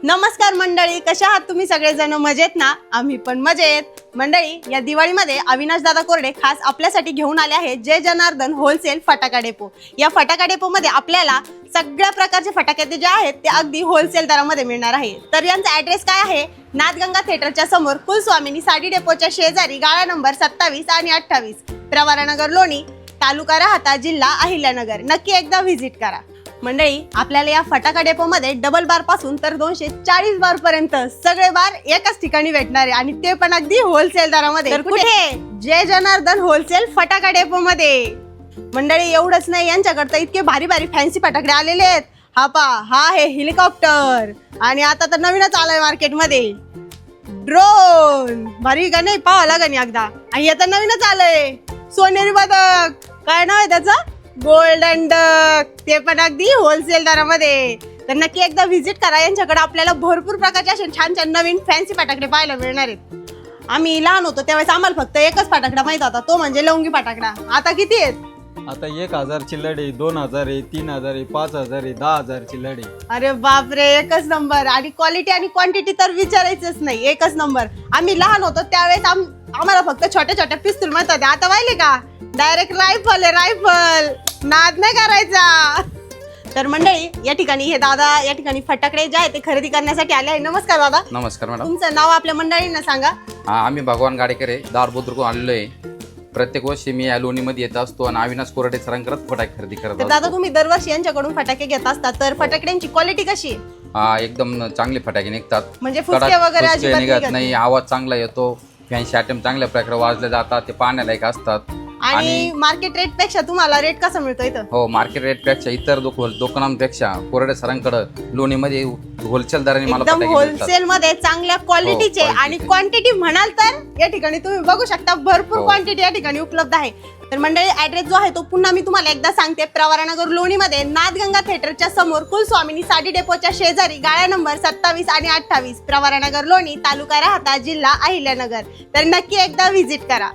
नमस्कार मंडळी, कशा आहात तुम्ही सगळेजण? मजेत ना? आम्ही पण मजेत. मंडळी, या दिवाळीमध्ये अविनाश दादा कोरडे खास आपल्यासाठी घेऊन आले आहेत जय जनार्दन होलसेल फटाका डेपो. या फटाका डेपो मध्ये आपल्याला सगळ्या प्रकारचे फटाके जे आहेत ते अगदी होलसेल दरामध्ये मिळणार आहे. तर यांचा ऍड्रेस काय आहे? नाथगंगा थिएटरच्या समोर कुलस्वामिनी साडी डेपोच्या शेजारी, गाळा नंबर 27 आणि 28, प्रवरानगर, लोणी, तालुका राहता, जिल्हा अहिल्यानगर. नक्की एकदा व्हिजिट करा. मंडळी, आपल्याला या फटाका डेपो मध्ये डबल बार पासून तर 240 बार पर्यंत सगळे बार एकाच ठिकाणी भेटणार आहे आणि ते पण अगदी होलसेल दरामध्ये. तर कुठे? जय जनार्दन होलसेल फटाका डेपो मध्ये. मंडळी, एवढंच नाही, यांच्याकडे इतके भारी भारी फॅन्सी फटाकडे आलेले आहेत. हा आहे हेलिकॉप्टर आणि आता तर नवीनच आलाय मार्केटमध्ये ड्रोन. भारी का नाही? पाहावं लागेल एकदा. आणि आता नवीनच आलंय सोनेरी पदक. काय नाव आहे त्याचं? Golden duck. ते पण अगदी होलसेल दरामध्ये. तर नक्की एकदा व्हिजिट करा. यांच्याकडे आपल्याला भरपूर प्रकारचे असे छान छान नवीन फॅन्सी फटाकडे पाहायला मिळणार आहेत. आम्ही लहान होतो त्यावेळेस आम्हाला फक्त एकच फटाकडा माहित होता, तो म्हणजे लवंगी फटाकडा. आता किती आहेत? आता 1000 ची लढे, 2000 आहे, 3000 आहे, 5000 आहे, 10000 ची लढे. अरे बापरे, एकच नंबर. आणि क्वालिटी आणि क्वांटिटी तर विचारायचंच नाही, एकच नंबर. आम्ही लहान होतो त्यावेळेस आम्हाला फक्त छोट्या छोट्या पिस्तूल माहित होते. आता पाहिले का? डायरेक्ट रायफल आहे, रायफल. नाद नाही करायचा. तर मंडळी, या ठिकाणी हे दादा या ठिकाणी फटाकडे जे आहे ते खरेदी करण्यासाठी आले आहे. नमस्कार दादा. नमस्कार मॅडम. तुमचं नाव आपल्या मंडळींना सांगा. आम्ही भगवान गाडेकर आहे, दार बुद्रुकून आलेलो आहे. प्रत्येक वर्षी मी या लोणीमध्ये येत असतो आणि अविनाश कोरडे सरांकडे फटाके खरेदी करत तर दादा, असतो. तुम्ही दरवर्षी यांच्याकडून फटाके घेत असतात, तर फटाक्यांची क्वालिटी कशी आहे? एकदम चांगले फटाके निघतात. म्हणजे फुसके वगैरे अजिबात निघत नाही, आवाज चांगला येतो, फॅन्सी आयटम चांगल्या प्रकारे वाजले जातात, ते पाहण्यालायक असतात. आणि मार्केट रेट पेक्षा तुम्हाला रेट कसा मिळतो इथं? हो, मार्केट रेट पेक्षा इतर दुकानांपेक्षा कोरडे सरांकडे लोणीमध्ये होलसेल दराने मला एकदम फटाके मिळतात. होलसेल मध्ये चांगल्या क्वालिटीचे. quality आणि चे. क्वांटिटी म्हणाल तर या ठिकाणी तुम्ही बघू शकता भरपूर हो. क्वांटिटी या ठिकाणी उपलब्ध आहे. तर मंडळी, ऍड्रेस जो आहे तो पुन्हा मी तुम्हाला एकदा सांगते. प्रवरानगर, लोणीमध्ये नाथगंगा थिएटरच्या समोर कुलस्वामिनी साडी डेपोच्या शेजारी, गाळा नंबर 27 आणि 28, प्रवरानगर, लोणी, तालुका राहता, जिल्हा अहिल्यानगर. तर नक्की एकदा व्हिजिट करा.